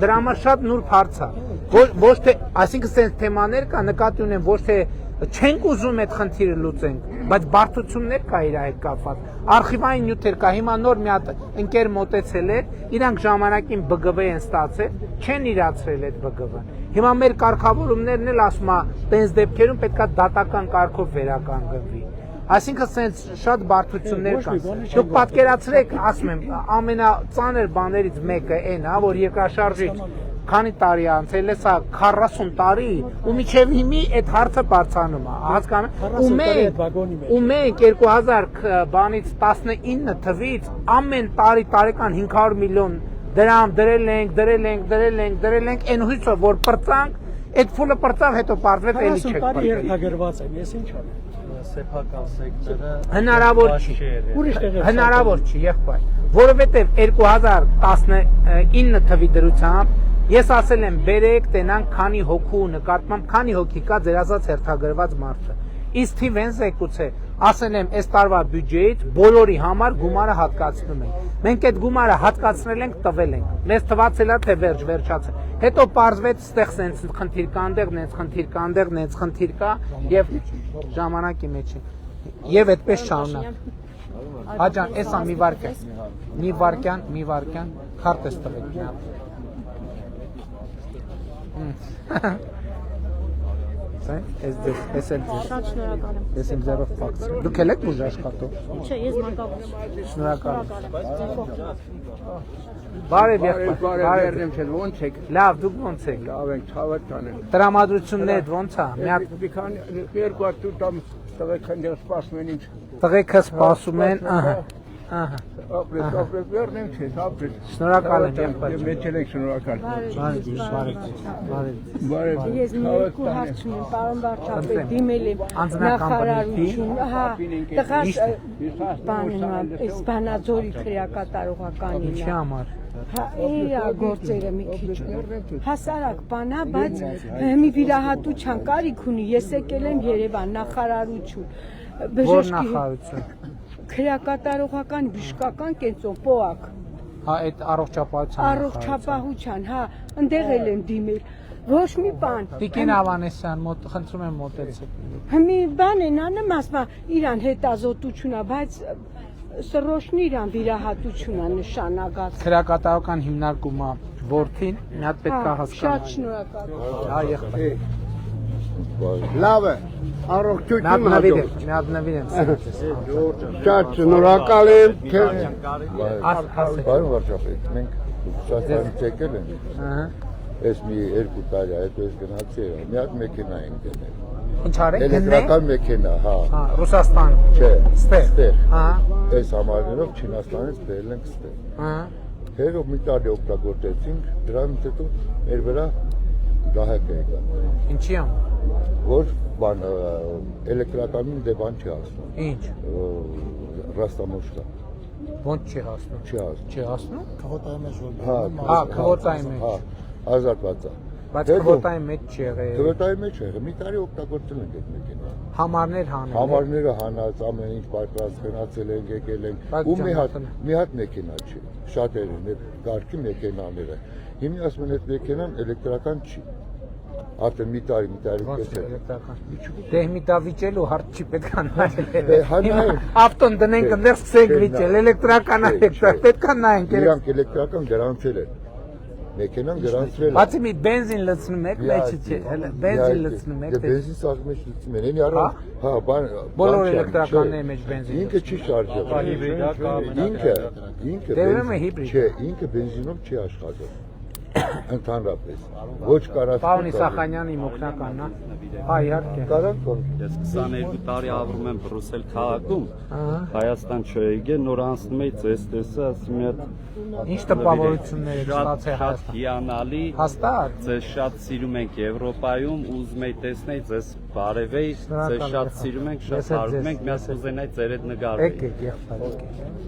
դրա համար շատ նուրբ հարց է։ Ոչ թե, այսինքն sense թեմաներ կա, նկատի ունեմ, ոչ թե չենք ուզում այդ խնդիրը լուծենք, բայց բարդություններ կա իր հետ կապված։ Արխիվային նյութեր կա, հիմա նոր մի հատ ընկեր մոտեցել է, իրանք ժամանակին BGV են ստացել, չեն իրացրել այդ BGV-ն։ Հիմա մեր կարգավորումներն էլ ասում է, տենց դեպքերում պետքա դատական կարգով վերականգնվի։ Այսինքն sense շատ բարդություններ կան։ Դուք պատկերացրեք, ասում եմ, ամենածանր բաներից մեկը այն է, որ երկրաշարժից քանի տարի անցել է, սա 40 տարի, ու միջև հիմի այդ հարցը բարձրանում է, հասկանում։ Ու մենք 2000 բանից 19 թվից ամեն տարի տարեկան 500 միլիոն դրամ դրել ենք, այն հույսով, որ պրծանք, այդ փուլը պրծավ, հետո պարզվեց էլի չեք պրծել։ Երթագրված եմ, ես ինչ անեմ։ Սեփական սեկտորը հնարավոր չի, հնարավոր չի, եղբայր, որովհետև 2019 թվի դրությամբ ես ասել եմ բերեք տենանք քանի հոգու նկատմամբ, քանի հոգի կա ձեր ասած հերթագրված մարդը, իսկ թիվեն զեկուցե, ասել եմ այս տարվա բյուջեից բոլորի համար գումարը հատկացնում ենք, մենք այդ գումարը հատկացնել ենք, տվել ենք, մեզ թվացել է թե վերջացել, հետո պարզվեց ստեղ սենց խնդիր կա, այնտեղ նենց խնդիր կա, այնտեղ նենց խնդիր կա եւ ժամանակի մեջ է, եւ այդպես շարունակ։ Աջան, էսա մի վարքյան, քարտես տվեք մի հատ։ Ես էլ ձերով պակս։ Դուք էլ եք ուժ աշխատող։ Չէ, ես մանկավարժ։ Շնորհակալ Բարև եղբայր, ոնց եք։ լավ, դուք ոնց եք։ Լավ ենք, ցավոտ տանեմ։ Տրամադրությունները ոնց է։ Մի հատ Մի քանի երկու հատ տամ տղեկան դեռ սպասում են ինչ։ տղեկը սպասում են, ահա։ Ապրես վերնեմ չէ, ապրես։ Շնորհակալ եմ եղբայր։ Մեծ եք շնորհակալ։ Բարև։ Ես մի երկու հարց ունեմ, պարոն վարչապետ, դիմել եմ նախարարություն, հա, տղաս բանն էս Վանաձորի քրեակատարողականին։ Ինչի համար։ Հա, իրա գործերը մի քիչ հասարակ բան է, բայց մի վիրահատության կարիք ունի, ես եկել եմ Երևան նախարարություն։ Որ նախարարություն։ Քրեակատարողական բժշկական կենտրոն ՊՕԱԿ։ Հա, այդ առողջապահության, հա, ընդեղ էլ եմ դիմել։ Ոչ մի բան։ Տիկին Ավանեսյան, խնդրում եմ մոտեցեք։ Մի բան են անում, ասում է, իրան հետազոտություն է, բայց սրոշնի իրան վիրահատություն է նշանակած։ Լավ է։ Առողջություն Միատնավիր հաջող։ եմ, միատնավիր եմ սրտես։ Շատ շնորհակալ եմ քեզ։ Բարի վարչապետ, մենք շատ բան եկել ենք։ Ահա։ Ես մի 2 տարի հետո ես գնացի, մի հատ մեքենա ենք գնել։ Ինչ արեք, գննե։ Էլեկտրական մեքենա, հա։ Հա, Ռուսաստան։ Չէ, Ստեղ։ Ահա։ Այս համարներով Չինաստանից բերել ենք ստեղ։ Ահա։ Հետո մի տարի օգտագործեցինք, դրանից հետո մեր վրա գահակ եկան։ Ինչի՞ ամ։ Որ բան էլեկտրականին դե բան չի հասնում։ Ինչ։ Ռաստամոշկա։ Ոնց չի հասնում։ Չի հասնում։ Չի հասնում։ Հա, քվոտայի մեջ։ Հա, ազատված է։ Բայց քվոտայի մեջ չի եղել։ Քվոտայի մեջ է, մի տարի օգտագործել ենք այդ մեքենան։ Համարներ հանել։ Համարները հանած, ամեն ինչ պարտված գնացել ենք, եկել ենք։ Ու մի հատ մեքենա չի։ Շատեր են այդ կարգի մեքենաները։ Հիմա ասում են այդ մեքենան էլեկտրական չի։ Արդեն մի տարի պես է։ Դե մի դա վիճելու հարց չի պետք է Հա, նայել։ Ավտոն դնենք այնտեղ սկսենք վիճել, էլեկտրական է, պետք է նայենք։ Իրանք էլեկտրական գրանցել են։ Մեքենան գրանցվել է։ Բացի մի բենզին լցնում եք, մեջը չէ, հələ բենզին լցնում եք։ Դե բենզին սարքում մեջ լցնում են։ Էնի առա, հա, բան բոլոր էլեկտրականների մեջ բենզին։ Ինքը չի շարժվում։ Հիբրիդա կամ Ինքը Դե ուրեմն հիբրիդ։ Չէ, ինքը բենզինով չի աշխատում։ Ընդհանրապես ոչ կարած Պարոն Իսախանյանի օգնականն է։ Հա, իհարկե։ Կարանք Ես 22 տարի ապրում եմ Բրուսել քաղաքում։ Ահա։ Հայաստան չեգե նոր անցնում էի ցես տեսա, ասում եմ Ինչ տպավորություններ եք ստացել շատ հիանալի։ Հաստատ։ Ձեզ շատ սիրում ենք Եվրոպայում, ուզում եի տեսնել ձեզ բարևեի, ձեզ շատ սիրում ենք, շատ հարում ենք, միած կուզենայի ձեր հետ նկարվել։ Եկեք, եղբայր, եկեք։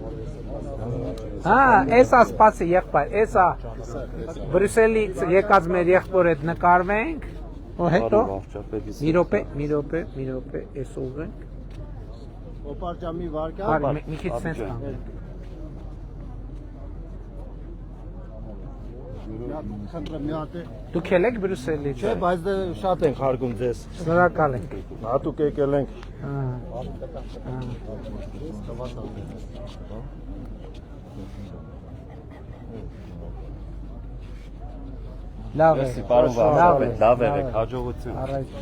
Հա, էսա սպասի եղբայր, էսա Բրյուսելից եկած մեր եղբոր հետ նկարվենք, ու հետո մի րոպե, էս ուղենք։ Օպարջամի վարկա։ Հարի, մի քիչ սենց կանենք։ Խնդրեմ մի հատ է։ Դուք ելեք Բրյուսելի, չէ՞։ Բայց դե շատ ենք հարգում ձեզ։ Շնորհակալ ենք։ Հատուկ եկել ենք։ Լավ է։ Պարոն վարչապետ, լավ եղեք, հաջողություն։ Առայժմ։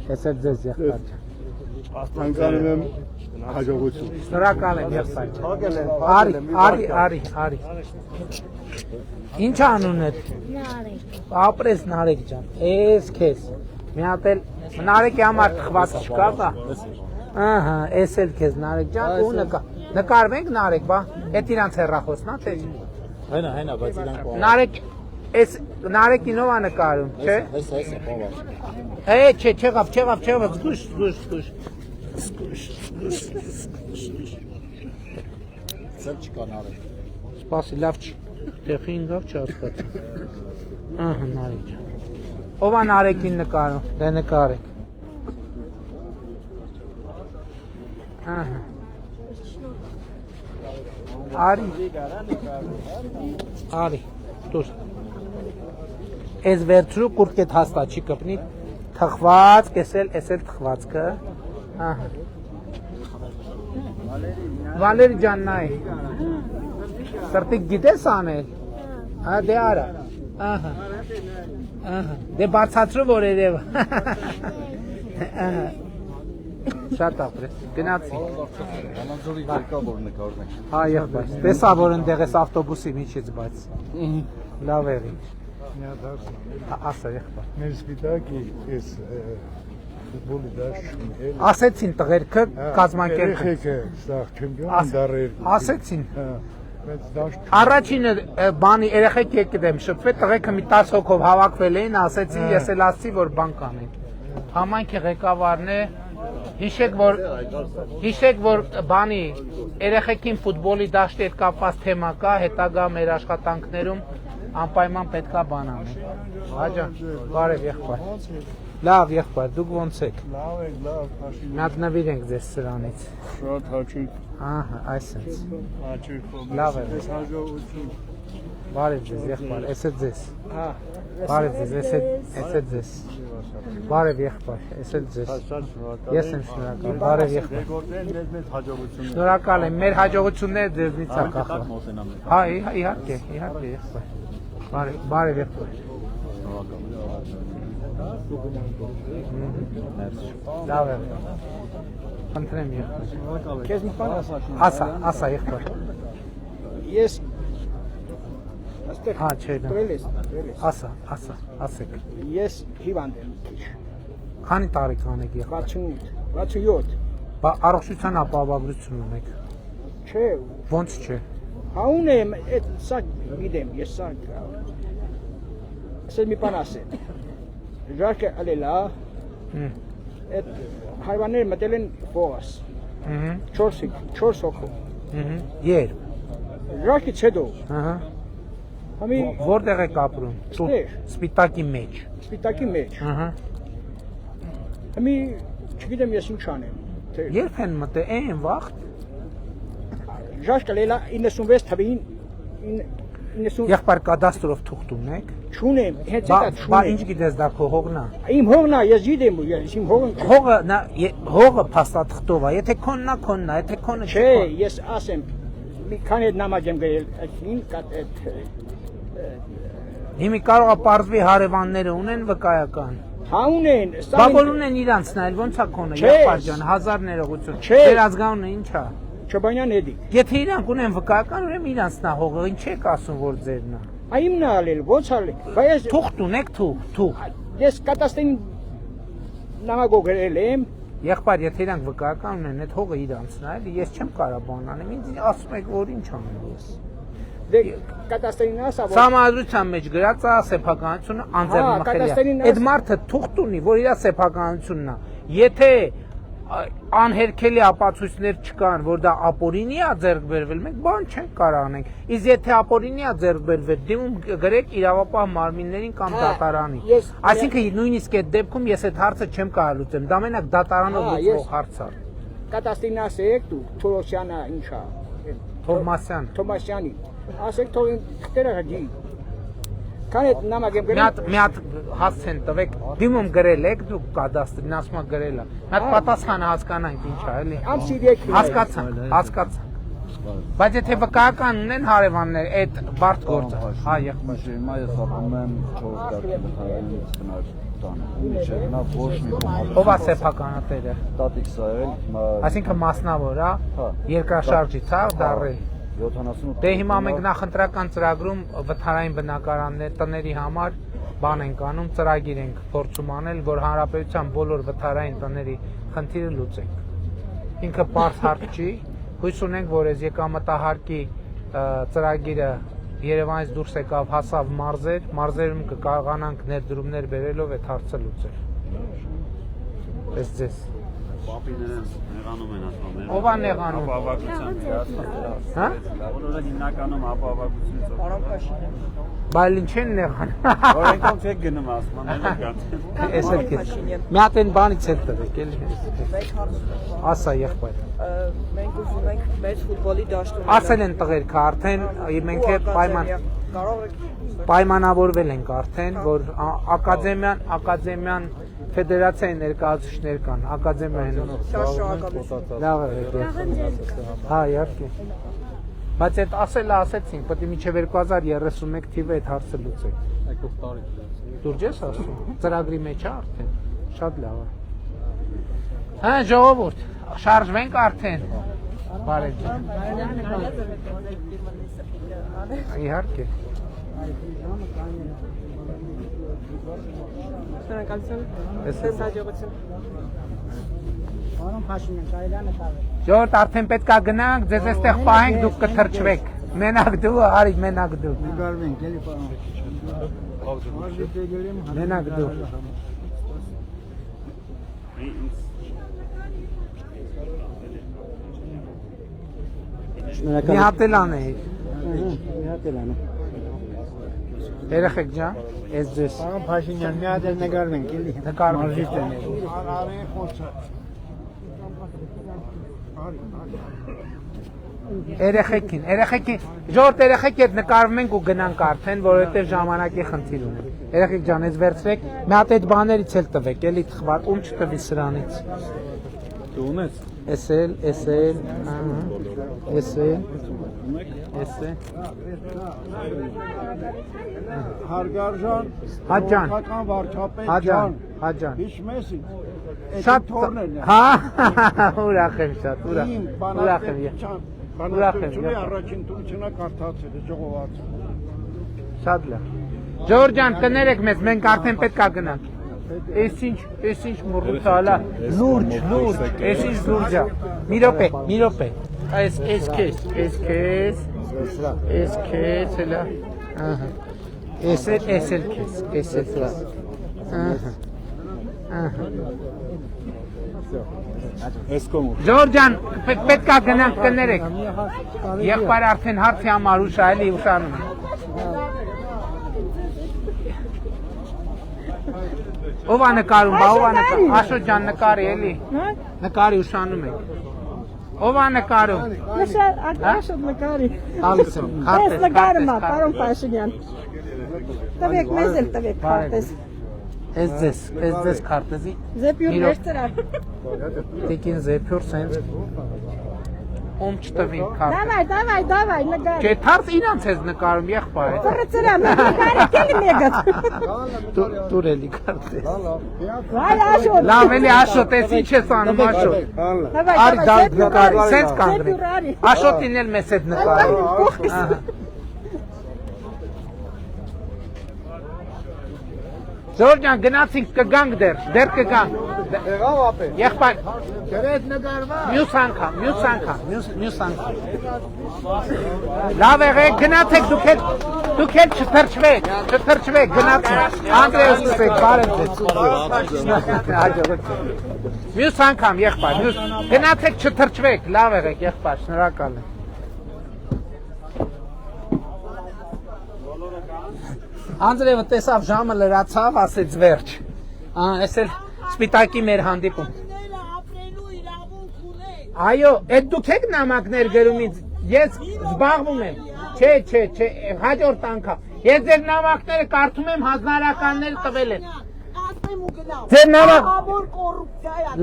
Ես էլ ձեզ եղբայր։ Ցանկանում եմ հաջողություն։ Շնորհակալ եմ եղբայր։ Արի։ Ինչ անունդ։ Նարեկ։ Ապրես Նարեկ ջան։ Էս քեզ։ Մի հատ էլ Նարեկի համար թխված չկա բա։ Ահա, էս էլ քեզ Նարեկ ջան, ու նկարվենք Նարեկ, բա։ Էդ իրանց հեռախոսն է, թե։ Հենա, բայց իրանք Նարեկ, էս Նարեկին ով է նկարում, չէ։ Չէ, չեղավ, զգուշ։ Սել չկա Նարեկ։ Սպասի, լավ չի, տեղի ինգավ չհասկացա։ Ահա, Նարեկ ջան։ Ով է Նարեկին նկարում, դե նկարեք։ Ահա։ Արի, դուր։ Էս վերցրու կուրկետ հաստա չի կպնի, թխված, էս էլ թխված կը, ահա։ Վալերի ջան նայ, սրտիկ գիտես անել, դե արա, ահա, դե բացացրու որ երև, շատ ապրես, գնացի։ Հանաձորի ղեկավար նկարում ենք։ Հա, եղբայր, տեսա որ ընդեղ ես ավտոբուսի միջից, բայց լավ եղի։ Ասա եղբայր։ Մեր սպիտակի էս ֆուտբոլի դաշտ։ Ասեցին տղերքը կազմակերպել։ Երեխեքը սաղ չեմպիոն դարեր։ Ասեցին։ Բայց դաշտ։ Առաջինը բանի երեխեք եկել եմ շփվել, տղերքը մի 10 հոգով հավաքվել էին, ասեցին ես էլ ասացի որ բան կանենք։ Համայնքի ղեկավարն է, հիշեք որ բանի երեխեքին ֆուտբոլի դաշտի հետ կապված թեմա կա, հետագա մեր աշխատանքներում անպայման պետքա բան անել։ Հաջան, բարև եղբայր։ Լավ եղբայր, դուք ոնց եք։ Լավ ենք, լավ, հաշիվ։ Մատնավիր ենք ձեզ սրանից։ Շատ հաճույք։ Ահա, այսպես։ Հաճույք։ Լավ է։ Հաջողություն։ Բարև ձեզ եղբայր, էս է ձեզ։ Բարև ձեզ, էս է ձեզ։ Բարև եղբայր, էս է ձեզ։ Ես եմ շնորհակալ, բարև եղբայր։ Մեծ հաջողություն։ Շնորհակալ եմ, մեր հաջողությունները ձեզնից է կախված։ Հա, իհարկե, եղբայր։ Բարև եղբայր։ Լավ է։ Խնդրեմ եղբայր։ Քեզ մի բան ասա։ Ասա եղբայր։ Ես այստեղ Հա, չէ։ դրել ես։ Ասեք։ Ես հիվանդ եմ քիչ։ Քանի տարեկան եք եղբայր։ 68, 67։ Բա առողջության ապահովագրություն ունեք։ Չէ, Ոնց չէ։ հա ունեմ, այդ սա գիտեմ, ես սա ասել մի բան ասել։ Ժարկը ալելա, այդ հայվանները մտել են փողաս։ 4 հոգու։ Երբ։ Ժարկից հետո։ Ահա։ Համի Որտեղ եք ապրում։ Սպիտակի մեջ։ Սպիտակի մեջ։ Ահա։ Համի չգիտեմ ես ինչ անեմ։ Երբ են մտել այն վաղտ։ Ժարկը լելա 96 թվին 90 Եղբայր կադաստրով թուղթ ունեք։ Չունեմ, հենց Բա դա չունեմ։ ինչ գիտես դա քո հողն է։ Իմ հողն է, ես գիտեմ, ես իմ հողն Հողը փաստաթղթով է, եթե քոնն է, քոնն է, եթե քոնը չէ, ես ասեմ, մի քանի նամակ եմ գրել, այդին կատ այդ Հիմի կարող է պարզվի հարևանները ունեն վկայական։ Հա ունեն, Բա որ ունեն իրանցն այլ ոնց է քոնը, եղբայր ջան, հազար ներողություն։ Ձեր ազգանունը ի՞նչ է։ Չոբանյան Էդիկ։ Եթե իրանք ունեն վկայական, ուրեմն իրանցն է հողը, ինչ եք ասում որ ձերն է։ Այմն ալել, ո՞նց ալել։ Բայց թուղթ ունեք, թուղթ։ Ես կատաստին նամակ գրել եմ։ Եղբայր, եթե իրանք վկայական ունեն, այդ հողը իրանցն է, էլի ես չեմ կարող բան անեմ, ինձ ասում եք որ ինչ անեմ ես։ Դե կատաստին ասա որ Սահմանադրության մեջ գրած է սեփականությունը անձեռնմխելի։ Այդ մարդը թուղթ ունի, որ իր սեփականությունն է։ Եթե անհերքելի ապացույցներ չկան, որ դա ապօրինի է ձեռք բերվել, մենք բան չենք կարող անենք։ Իսկ եթե ապօրինի է ձեռք բերվել, դիմում գրեք իրավապահ մարմիններին կամ դատարանին։ Այսինքն նույնիսկ այդ դեպքում ես այդ հարցը չեմ կարող լուծեմ, դա մենակ դատարանով լուծվող հարց է։ Կատաստին ասեք դու Թորոսյանը ինչա։ Թոմասյանի։ Ասեք թող դերը գի։ Քան այդ նամակ եմ գրել։ Մի հատ հասցեն տվեք, դիմում գրել եք դուք կադաստրին, ասում եք գրել է։ Մի հատ պատասխանը հասկանանք ինչ է, էլի։ Հասկացանք։ Բայց եթե վկայական ունեն հարևաններ, այդ բարդ գործը, հա եղբայր։ Հիմա ես ապրում եմ 4 դարի բխարային ծնար տանը։ Միջև նա ոչ մի բան։ Ո՞վ է սեփականատերը։ Տատիկս ա եղել, հիմա Այսինքն մասնավոր, հա։ Երկրաշարժից, հա, դառել։ 78 Դե հիմա մենք նախընտրական ծրագրում վթարային բնակարաններ տների համար բան ենք անում, ծրագիր ենք փորձում անել, որ հանրապետության բոլոր վթարային տների խնդիրը լուծենք։ Ինքը պարզ հարց չի, հույս ունենք, որ այս եկամտահարկի ծրագիրը Երևանից դուրս եկավ, հասավ մարզեր, մարզերում կկարողանանք ներդրումներ բերելով այդ հարցը լուծել։ Ես ձեզ։ Պապիները նեղանում են ասում։ Ո՞վ է նեղանում։ Ապահովագրության։ Հա։ Բոլորը հիմնականում ապահովագրությունից։ Պարոն Փաշինյան։ Բայց ինչ են նեղանում։ Որոնք չեք գնում ասում, անելական։ Էս էլ քեզ։ Մի հատ այն բանից էլ տվեք, էլի։ Ասա եղբայր։ Մենք ուզում ենք մեծ ֆուտբոլի դաշտում։ Ասել են տղերքը արդեն, մենք է պայմանավորվել ենք արդեն, որ ակադեմիան ֆեդերացիայի ներկայացուցիչներ կան, ակադեմիային։ Լավ է։ Հա, իհարկե։ Բայց այդ ասեցինք, պետք է մինչև 2031 թիվը այդ հարցը լուծենք։ Եկող տարի։ Դուր ես ասում, ծրագրի մեջ է արդեն, շատ լավ է։ Հա, ժողովուրդ, շարժվենք արդեն։ Բարև ջան։ Իհարկե։ Պարոն Փաշինյան, կարելի է տալ։ Ժողովուրդ արդեն պետք է գնանք, ձեզ այստեղ պահենք, դուք կթրջվեք։ Մենակ դու, արի մենակ դու։ Գարվենք, էլի պարոն։ Մենակ դու։ Մի հատ էլ անեի։ Մի հատ էլ անեմ։ Երեխեք ջան, ես ձեզ։ Պարոն Փաշինյան, մի հատ էլ նկարվենք, էլի։ Նկարվենք։ Արի խոսը։ Երեխեքին, ժողովուրդ երեխեք հետ նկարվում ենք ու գնանք արդեն, որովհետև ժամանակի խնդիր ունենք։ Երեխեք ջան, ես վերցրեք, մի հատ այդ բաներից էլ տվեք, էլի թխված, ում չտվի սրանից։ Դու ունես։ Էսել, էսել, էսել, էսել։ Հարգարժան Հաջան, քաղաքական վարչապետ հաջան, ջան, հաջան։ հիշում ես ինձ։ Շատ թորներն են։ հա, ուրախ եմ շատ, ուրախ Իմ եմ։ բանաստեղծությունը առաջին տունչնա կարդացել է ժողովածու։ Շատ լավ։ Ժողովուրդ ջան, կներեք մեզ, մենք արդեն պետք է գնանք։ Էս ինչ մռութ ալա, լուրջ, էս ինչ լուրջ է։ Մի րոպե։ Այս քեզ, հելա։ Ահա։ Էս էլ քեզ։ Ահա։ Ժողովուրդ ջան, պետք է գնանք կներեք։ Եղբայր արդեն հարցի համար ուշ է, էլի ուշանում է։ Ով է նկարում, Աշոտ ջան նկարի էլի։ Նկարի ուշանում եք։ Ով է նկարում։ Աշոտ նկարի։ Տալիս եմ, Ես նկարում եմ, պարոն Փաշինյան։ Տվեք մեզ էլ տվեք քարտեզ։ Էս ձեզ քարտեզի։ Զեպյուր վերցրա։ Տիկին զեպյուր սենց։ Ում չտվին քարտեզ։ Давай, նկար։ Չէ, թարց իրանց ես նկարում, եղբայր։ Փրծրա, նկարեք էլի մեկը։ Տուր էլի քարտեզ։ Վայ Աշոտ։ Լավ էլի Աշոտ, ես ինչ ես անում Աշոտ։ Արի դա նկարի, սենց կանգնի։ Աշոտին էլ մեզ հետ նկարի։ Ժողովուրդ ջան, գնացինք կգանք դեռ կգանք։ Եղավ ապե։ Եղբայր, Գրետ նկարվա։ մյուս անգամ։ Լավ եղեք, գնացեք դուք էլ չթրջվեք, գնացեք։ Անդրեյ սկսեք, բարև ձեզ։ Մյուս անգամ, եղբայր, գնացեք չթրջվեք, լավ եղեք, եղբայր, շնորհակալ եմ։ Անդրեյը տեսավ ժամը լրացավ, ասեց վերջ։ Այս էլ սպիտակի մեր հանդիպում։ Այո, այդ դուք եք նամակներ գրում ինձ, ես զբաղվում եմ։ Չէ, հաջորդ անգամ։ Ես ձեր նամակները կարդում եմ, հանրականներ տվել են։ Ձեր նամակ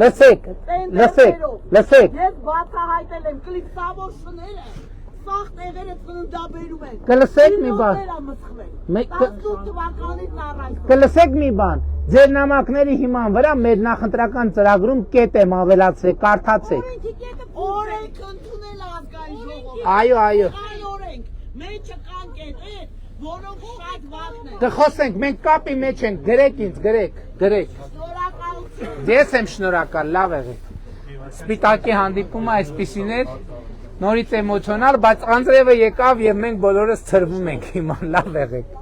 լսեք։ Ես բացահայտել եմ կլիպսավոր շները, սաղ տեղերը ծննդաբերում են։ Կլսեք մի բան։ 18 թվականից առաջ։ Կլսեք մի բան, ձեր նամակների հիման վրա մեր նախընտրական ծրագրում կետ եմ ավելացրել, կարդացեք։ Օրենք ընդունել ազգային ժողովը։ Այո։ Օրենք, մեջը կան կետեր, որոնք շատ վաղն են։ Կխոսենք, մենք կապի մեջ ենք, գրեք ինձ, գրեք։ Շնորհակալություն։ Ես եմ շնորհակալ, լավ եղեք։ Սպիտակի հանդիպումը այսպիսին էր, նորից էմոցիոնալ, բայց Անդրեյը եկավ եւ մենք բոլորս ցրվում ենք հիմա, լավ եղեք։